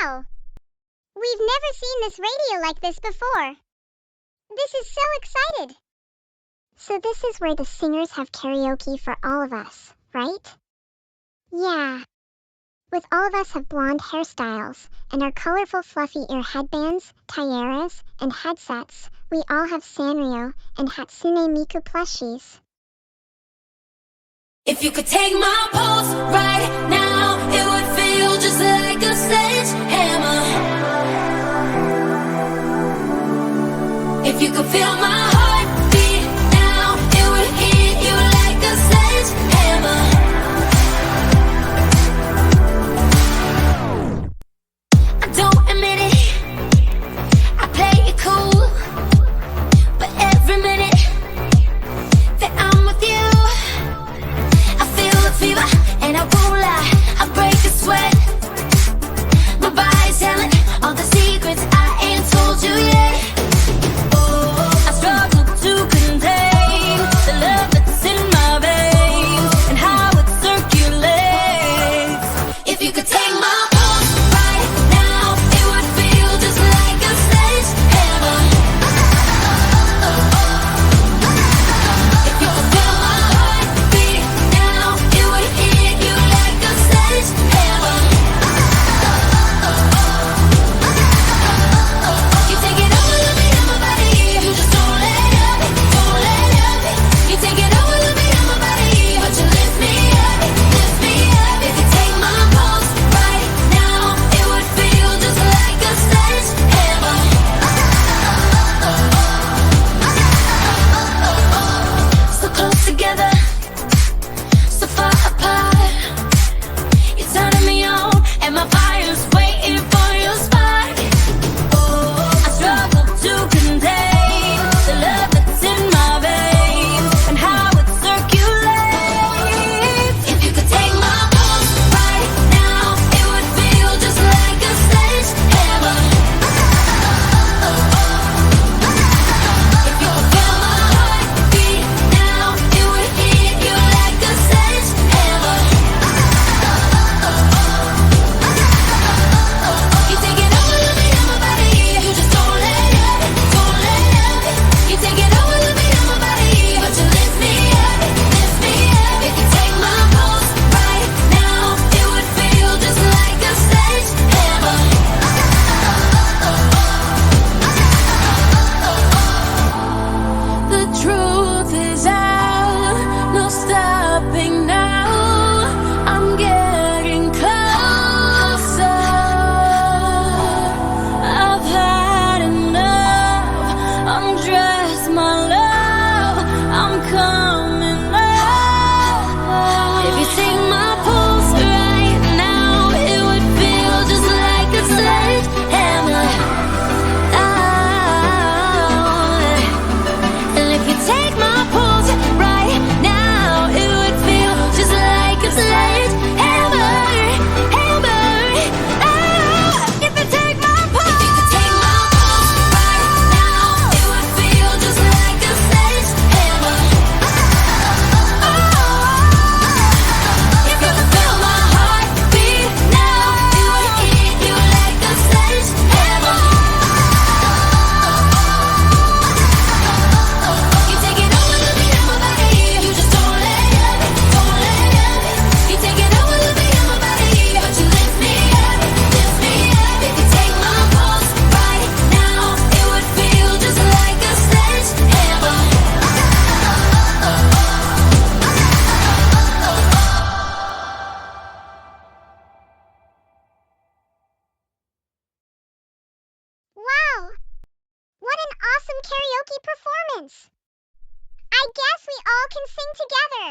Wow! We've never seen this radio like this before. This is so excited. So this is where the singers have karaoke for all of us, right? Yeah. With all of us have blonde hairstyles, and our colorful fluffy ear headbands, tiaras, and headsets, we all have Sanrio and Hatsune Miku plushies. If you could take my pulse right now, it would feel just like a sledgehammer. If you could feel my heartbeat now, it would hit you like a sledgehammer. I don't admit it, I play it cool, but every minute that I'm with you, I feel a fever and I won't lie, I break a sweat. My body's telling all the secrets I ain't told you yet. I struggle to contain the love that's in my veins and how it circulates. If you could take my pulse right now, it would feel just like a sledgehammer. If you could feel my heartbeat now, it would hit you like a sledgehammer. You take it over, let me in my body. You just don't let up, don't let up. You take it over, let me in my body, but you lift me up, lift me up. If you take my pulse right now, it would feel just like a sledgehammer. So close together, so far apart. You're turning me on, and my fire's waiting for your spark. I struggle to contain the love that's in my veins and how it circulates. If you could take my pulse right now, it would feel just like a sledgehammer. If you could feel my heartbeat now, it would hit you like a sledgehammer. You take it over, let me in my body. You just don't let up, don't let up. You take it over, let me in my body, but you lift me up, lift me up. If you take my pulse right now, it would feel just like a sledgehammer. The truth is out, no stopping now. I'm getting closer. I've had enough. Undress my love. I'm coming up. If you take my pulse right now, it would feel just like a sledgehammer. And if you take my pulse right now, it would feel just like a sledgehammer, hammer. If you take my pulse, if you could take my pulse right now, it would feel just like a sledgehammer. If you could feel my heartbeat now, it would hit you like a sledgehammer. You take it over, let me in my body. You just don't let up, don't let up. You take it over, let me in my body, but you lift me up, lift me up. If you take my pulse right now, it would feel just like a sledgehammer. Wow! What an awesome karaoke performance! I guess we all can sing together.